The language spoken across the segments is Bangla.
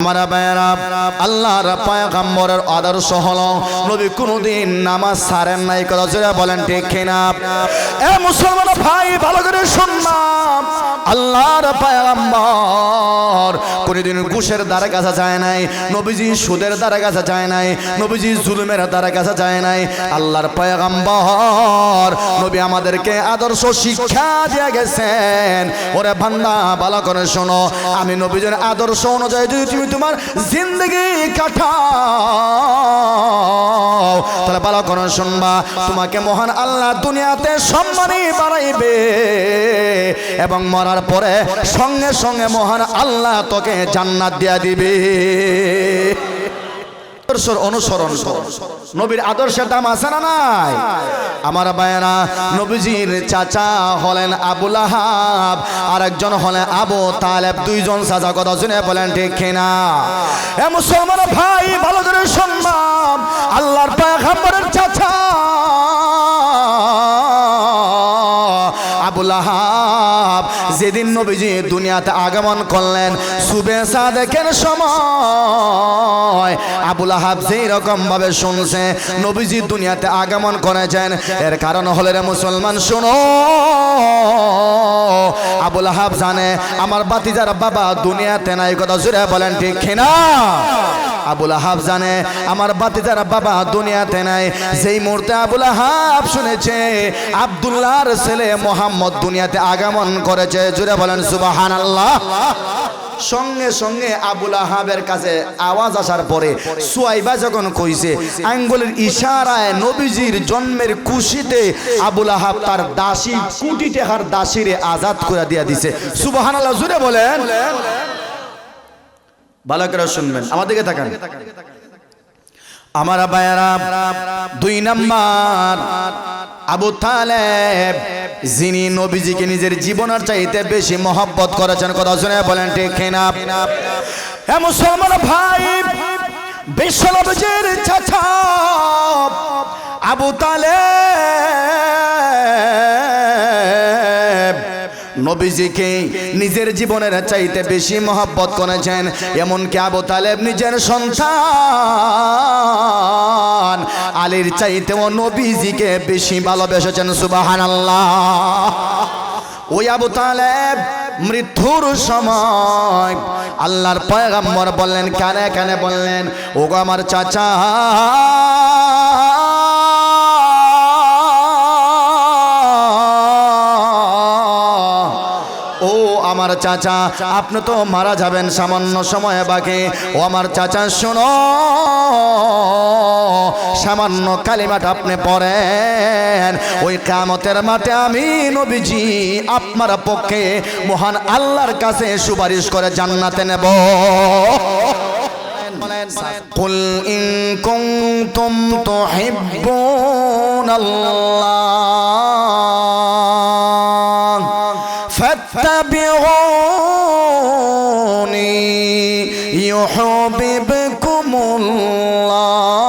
हमारा बैरा अल्लाहर पैगम्बरेर आदर्श हलो नबी कोनोदिन नामाज ছাড়েন নাই কথা জোরে বলেন ঠিক কিনা এ মুসলমান ভাই ভালো করে শুনবা আল্লাহর পয়গম্বর কোনদিন ঘুষের দ্বারে কাছে যায় নাই নবীজি সুদের দ্বারে কাছে যায় নাই নবীজি জুলুমের দ্বারে কাছে যায় নাই আল্লাহর পয়গম্বর নবী আমাদেরকে আদর্শ শিক্ষা দিয়ে গেছেন ওরে বান্দা ভালো করে শোনো আমি নবীজির আদর্শ অনুযায়ী যদি তুমি তোমার জিন্দেগি কাটাও তাহলে ভালো করে শুনবা তোমাকে মহান আল্লাহ দুনিয়াতে সম্মানী বাড়াইবে এবং মরার পরে সঙ্গে সঙ্গে মহান আল্লাহ তোকে জান্নাত দিয়া দিবে অনুসরণ করো নবীর আদর্শের দাম আছে না নাই আমার ভাইয়েরা নবীজির চাচা হলেন আবু লাহাব আর একজন হলেন আবু তালেব দুইজন চাচা কথা শুনে বলেন ঠিক কিনা এ মুসলমান ভাই ভালো করে শুনবা আল্লাহর পয়গম্বরের চাচা আবু লাহাব যেদিন নবীজি দুনিয়াতে আগমন করলেন সুবে সাদেকের সময় আবু লাহাব যেই রকম ভাবে শুনছে নবীজি দুনিয়াতে আগমন করেছেন এর কারণ হলো রে মুসলমান শোনো আবু লাহাব জানে আমার ভাতিজার বাবা দুনিয়াতে নাই কথা জোরে বলেন ঠিক কিনা আবু লাহাব জানে আমার ভাতিজার বাবা দুনিয়াতে নাই যেই মুহূর্তে আবু লাহাব শুনেছে আব্দুল্লাহর ছেলে মুহাম্মদ দুনিয়াতে আগমন করেছে জোরে বলেন সুবহানাল্লাহ সঙ্গে সঙ্গে আবু লাহাবের কাছে আওয়াজ আসার পরে সুয়াইবা যখন কইছে আঙ্গুলের ইশারায় নবীজির জন্মের খুশিতে আবু লাহাব তার দাসী কোটি টাকার দাসীরে আজাদ করে দিয়া দিছে সুবহানাল্লাহ জোরে বলেন ভালো করে শুনবেন আমাদেরকে তাকান আমার ভাইয়েরা দুই নাম্বার আবু তালেব যিনি নবীজিকে নিজের জীবনের চাইতে বেশি মহব্বত করেছেন কথা শুনে বলেন ঠিক কিনা হে মুসলমান ভাই বিশ্ব নবীজির চাচা আবু তালেব নবীজিকে নিজের জীবনের চাইতে বেশি মহব্বত করেছেন এমনকি আবু তালেব নিজের সন্তান আলীর চাইতেও নবীজিকে বেশি ভালোবেসেছেন সুবহানাল্লাহ ওই আবু তালেব মৃত্যুর সময় আল্লাহর পয়গম্বর বললেন কানে কানে বললেন ওগো আমার চাচা আমার চাচা আপনি তো মারা যাবেন সামান্য সময় বাকি ও আমার চাচা শোনো সামান্য কালিমাটা আপনি পড়েন ওই কিয়ামতের মাঠে আমি নবীজি আপনার পক্ষে মহান আল্লাহর কাছে সুপারিশ করে জান্নাতে নেব কুল ইন কুনতুম তুহিব্বুনাল্লাহ فاتبعوني يحببكم الله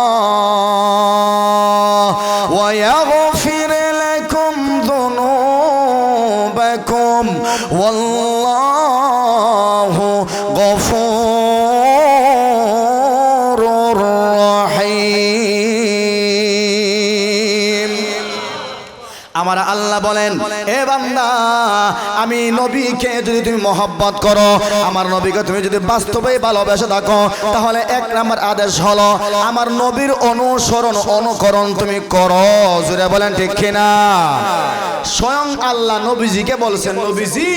ويغفر لكم ذنوبكم والله غفور رحيم আমার আল্লাহ বলেন এ বান্দা আমি নবীকে যদি তুমি মহব্বত করো আমার নবীকে তুমি যদি বাস্তবে ভালোবেসে থাকো তাহলে এক নাম্বার আদেশ হলো আমার নবীর অনুসরণ অনুকরণ তুমি করো জোরে বলেন ঠিক কিনা স্বয়ং আল্লাহ নবীজিকে বলছেন নবীজি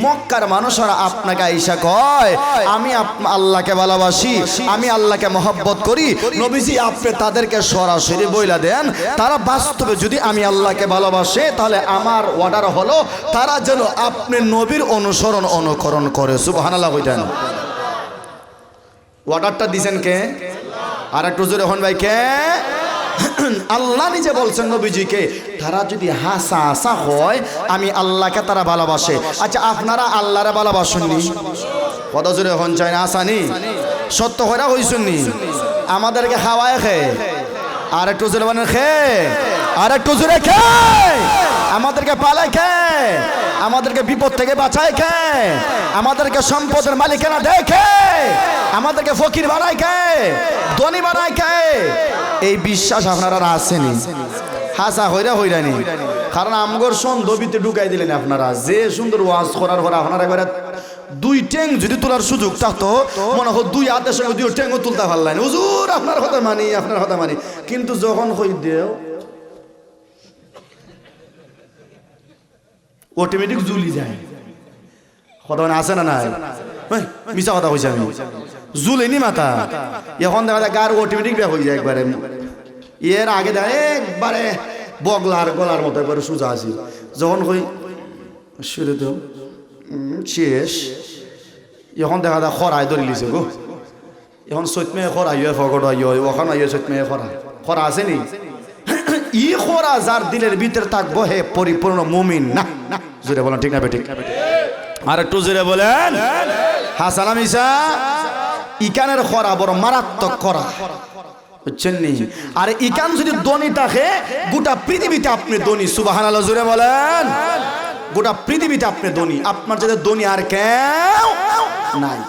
মক্কার মানুষরা আপনাকে আইসা কয় আমি আল্লাহকে ভালোবাসি আমি আল্লাহকে মহব্বত করি নবীজি আপনি তাদেরকে সরাসরি বইলা দেন তারা বাস্তবে যদি আমি আল্লাহকে ভালোবাসে তাহলে আমার অর্ডার হলো তারা যেন আপনি নবীর অনুসরণ অনুকরণ করে সুবহানাল্লাহ কইতেন অর্ডারটা দিবেন কে আর একটু জোরে হন ভাই কে আল্লাহ নিজে বলছেন নবীজিকে তারা যদি হাসা হাসা হয় আমি আল্লাহকে তারা ভালোবাসে আচ্ছা আপনারা আল্লাহরে ভালোবাসেননি কত জোরে হন চাই না আসানি সত্য হইরা হইছুননি আমাদেরকে হাওয়ায় খে আর একটু জোরে বলেন খে আর একটু জোরে খে আমাদেরকে পালায় খে আমাদেরকে বিপদ থেকে বাঁচায় কে? আমাদেরকে সম্পদের মালিকানা দেয় কে? আমাদেরকে ফকির বানায় কে? ধনী বানায় কে? এই বিশ্বাস আপনারা আসেনি? হাসা হইরানি, কারণ আমগর সন্দবিতে ঢুকাই দিলেন আপনারা। যে সুন্দর ওয়াজ করার পর আপনারা একবারে দুই ট্যাং যদি তোলার সুযোগ থাকতো, মনে হয় দুই হাতের সঙ্গে দুই ট্যাংও তুলতে পারলেন। হুজুর আপনার কথা মানি, আপনার কথা মানি, কিন্তু যখন হই দেও অটোমেটিক জুলি যায়। কথা মানে আছে না নাই? মিশা কথা কইছি আমি, জুলেনি মাথা। এখন দেখা যায় গার অটোমেটিক ব্যাক হয়ে যায় একবারে। এর আগে দেখা একবারে বগলার গলার মতো একবারে সোজা আছে। যখন হই শুরু দেও শেষ, এখন দেখা যায় খরাই ধরে লিছে গো। এখন চৈতমে খরাই ফকট ওখান চৈতমে খরা আছে নি? ই খরা যার দিলের ভিতরে থাকবো হে পরিপূর্ণ মুমিন না। জোরে বলেন ঠিক না বেঠিক? আর একটু জোরে বলেন। হাসান মিসা ইকানের খরা বড় মারাত্মক খরা, বুঝছেন নি? আর ইকান যদি ধনী থাকে গোটা পৃথিবীতে আপনি ধনী। সুবহানাল্লাহ জোরে বলেন। গোটা পৃথিবীতে আপনি ধনী, আপনার যাদের ধনী আর কেউ নাই।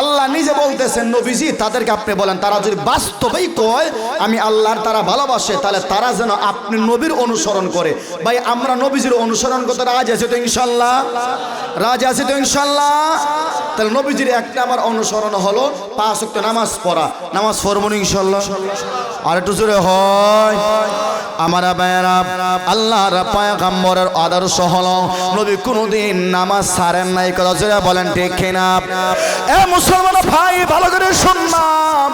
আল্লাহ নিজে বলতেছেন নবীজি তাদেরকে আপনি বলেন, তারা যদি বাস্তবেই কয় আমি আল্লাহর তারা ভালোবাসে, তাহলে তারা যেন আপনি নবীর অনুসরণ করে। ভাই আমরা নবীজির অনুসরণ করতে রাজি আছি তো ইনশাল্লাহ? রাজি আছি তো ইনশাল্লাহ? তাহলে নবীজির একটা আমার অনুসরণ হলো 5 ওয়াক্ত নামাজ পড়া। নামাজ পড়বো ইনশাল্লাহ? আর একটু জোরে হয়। আমার ভাইয়েরা, আল্লাহর পয়গম্বরের আদর্শ হলো নবী কোনদিন নামাজ ছাড়েন নাই। কথা জোরে বলেন ঠিক কিনা? এ মুসলমান ভাই ভালো করে শুনলাম,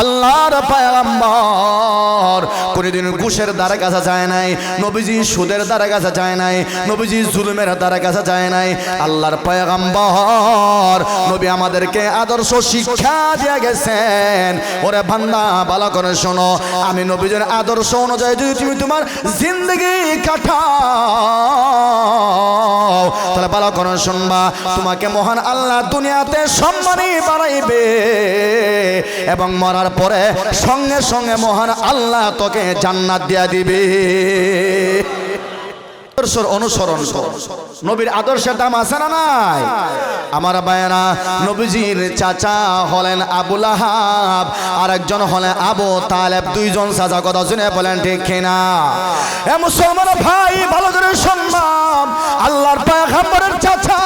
আল্লাহর পয়গম্বর কোনদিন ঘুষের দ্বারা কাছে যায় নাই, নবীজি সুদের দ্বারা কাছে যায় নাই, নবীজি জুলুমের দ্বারা কাছে যায় নাই। আল্লাহর পয়গম্বর নবী আমাদেরকে আদর্শ শিক্ষা দিয়ে গেছেন। ওরে বান্দা ভালো করে শোনো, আমি নবীজির আদর্শ অনুযায়ী যদি তুমি তোমার জিন্দগি কাটাও, তাহলে ভালো করে শুনবা, তোমাকে মহান আল্লাহ দুনিয়াতে সম্মানী বাড়াইবে এবং মরার পরে সঙ্গে সঙ্গে মহান আল্লাহ তোকে জান্নাত দিয়া দিবে। অনুসরণ করো, নবীর আদর্শের দাম আছে না নাই? আমার ভাইয়েরা, নবীজির চাচা হলেন আবু লাহাব, আর একজন হলেন আবু তালেব, দুইজন চাচা। কথা শুনে বলেন ঠিক কিনা? এ মুসলমান ভাই ভালো করে শুনলাম, আল্লাহর পয়গম্বরের চাচা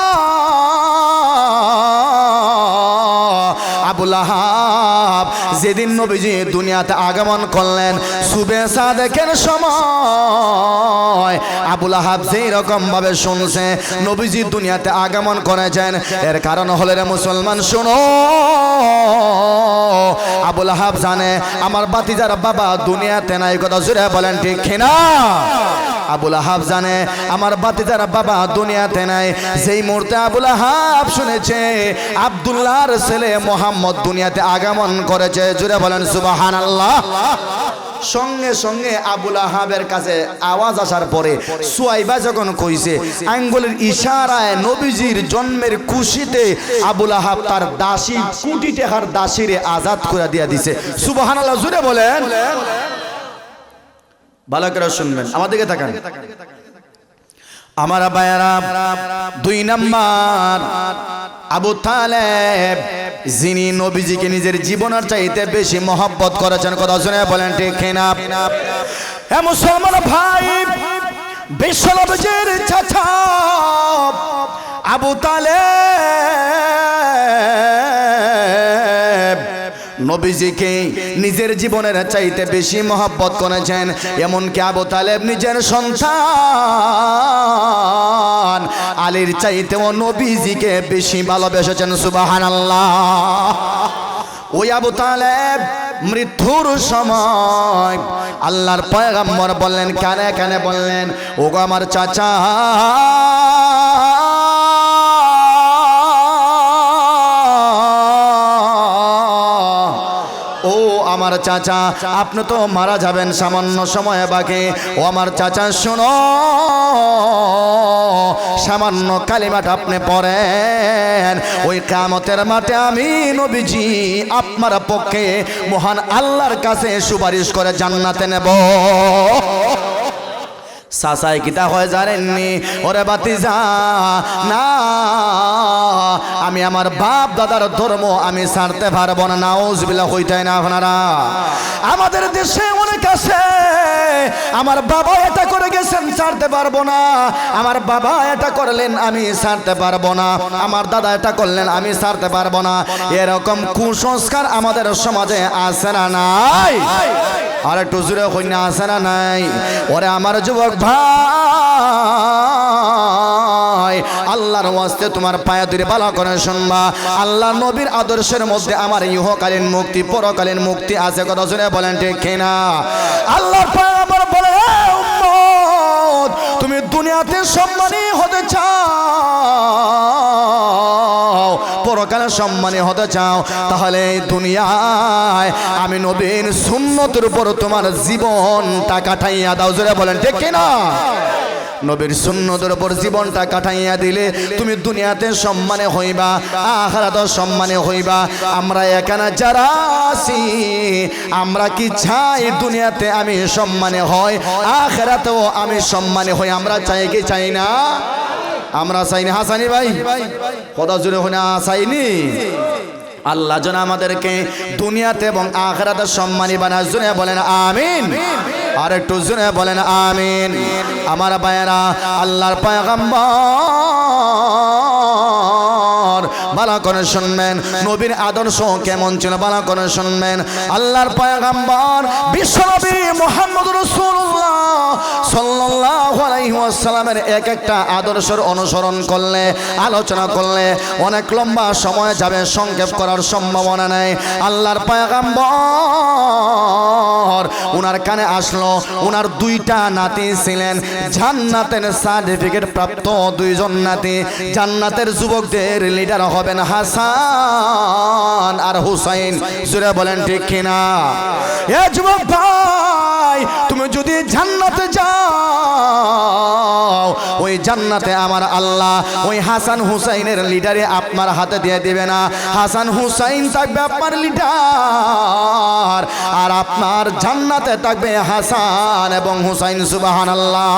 আবু লাহাব যেদিন নবীজি দুনিয়াতে আগমন করলেন, সুবে সাদেকের সময় আবু লাহাব যেই রকম ভাবে শুনছে নবীজি দুনিয়াতে আগমন করেছেন, এর কারণ হলো রে মুসলমান শোনো, আবু লাহাব জানে আমার ভাতিজার বাবা দুনিয়াতে নাই। কথা জোরে বলেন ঠিক কিনা? আবু লাহাব জানে আমার ভাতিজার বাবা দুনিয়াতে নাই। যেই মুহূর্তে আবু লাহাব শুনেছে আব্দুল্লাহর ছেলে মুহাম্মদ দুনিয়াতে আগমন করেছে, জোরে বলেন সুবহানাল্লাহ, সঙ্গে সঙ্গে আবু লাহাবের কাছে আওয়াজ আসার পরে সুয়াইবা যখন কইছে, আঙ্গুলের ইশারায় নবীজির জন্মের খুশিতে আবু লাহাব তার দাসী, কোটি টাকার দাসীরে আজাদ করে দিয়া দিছে। সুবহানাল্লাহ জোরে বলেন। ভালো করে শুনবেন, আমাদেরকে তাকান। আমার ভাইয়েরা, 2 নাম্বার আবু তালেব, যিনি নবীজিকে নিজের জীবনের চাইতে বেশি মহব্বত করেছেন। কথা শুনে বলেন ঠিক কিনা? হে মুসলমান ভাই, বিশ্ব নবীজির চাচা আবু তালেব নবীজিকে নিজের জীবনের চাইতে বেশি মহব্বত করেছেন। এমনকি আবু তালেব নিজের সন্তান আলীর চাইতেও নবীজিকে বেশি ভালোবেসেছেন। সুবহানাল্লাহ। ওই আবু তালেব মৃত্যুর সময় আল্লাহর পয়গম্বর বললেন, কানে কানে বললেন, ওগো আমার চাচা, ও আমার চাচা, আপনি তো মারা যাবেন, সামান্য সময় বাকি। ও আমার চাচা শোনো, সামান্য কালিমাটা আপনি পড়েন, ওই কিয়ামতের মাঠে আমি নবীজি আপনার পক্ষে মহান আল্লাহর কাছে সুপারিশ করে জান্নাতে নেব। সাসাই কিতা হয় জানেননি? ওরে বাতিজা না, আমি আমার বাপ দাদার ধর্ম আমি ছাড়তে পারবো না। নাউজুবিল্লাহ হইতাই না আপনারা? আমাদের দেশে অনেক আছে, আমার বাবা এটা করে গেছেন ছাড়তে পারবো না, আমার বাবা এটা করলেন আমি ছাড়তে পারবো না, আমার দাদা এটা করলেন আমি ছাড়তে পারবো না। এরকম কুসংস্কার আমাদের সমাজে আছে না নাই? আর একটু জোরে কইনা আছে না নাই? ওরে আমার যুবক ভাই, আল্লাহর ওয়াস্তে তোমার পায়ে ধরে ভালো করে শুনবা, আল্লাহ নবীর আদর্শের মধ্যে আমার ইহকালীন মুক্তি পরকালীন মুক্তি আছে। কথা শুনে বলেন ঠিক কিনা? আল্লাহর পায়ে আমার বলে, উম্মত তুমি দুনিয়াতে সম্মানী হতে চাও, পরকালে সম্মানী হতে চাও, তাহলে এই দুনিয়ায় আমি নবীর সুন্নতের উপর তোমার জীবনটা কাটাইয়া দাও। জোরে বলেন ঠিক কিনা? নবীর সুন্নতের উপর জীবনটা কাটাইয়া দিলে তুমি দুনিয়াতে সম্মানে হইবা, আখিরাতে সম্মানে হইবা। আমরা এখানে যারা আছি আমরা কি চাই দুনিয়াতে আমি সম্মানে হই, আখিরাতেও আমি সম্মানে হই? আমরা চাই কি চাই না? আমরা চাই না? হাসানি ভাই কথা জুড়ে হয় না? চাইনি? আল্লাহ যেন আমাদেরকে দুনিয়াতে এবং আখিরাতে সম্মানী বানায়। জুড়ে বলেন আমিন। আর একটু জুড়ে বলেন আমিন। আমার ভাইয়েরা, আল্লাহর পয়গম্বর ভালো করে শুনবেন, নবীর আদর্শ কেমন ছিল ভালো করে শুনবেন। আল্লাহর পয়গম্বর বিশ্বনবী মুহাম্মদ রাসূলুল্লাহ সাল্লাল্লাহু আলাইহি ওয়াসাল্লামের এক একটা আদর্শের অনুসরণ করলে, আলোচনা করলে অনেক লম্বা সময় যাবে, সংক্ষেপ করার সম্ভাবনা নেই। আল্লাহর পয়গম্বর উনার কানে আসলো, উনার দুইটা নাতি ছিলেন জান্নাতের সার্টিফিকেট প্রাপ্ত দুইজন নাতি, জান্নাতের যুবকদের লিডার হবেন হাসান আর হুসাইন। জোরে বলেন ঠিক কিনা? এ যুবক ভাই, তুমি যদি জান্নাতে যাও, ওই জান্নাতে আমার আল্লাহ ওই হাসান হুসাইনের লিডারে আপনার হাতে দিয়ে দিবে না। হাসান হুসাইন থাকবে আপনার লিডার, আর আপনার জান্নাতে থাকবে হাসান এবং হুসাইন। সুবহানাল্লাহ।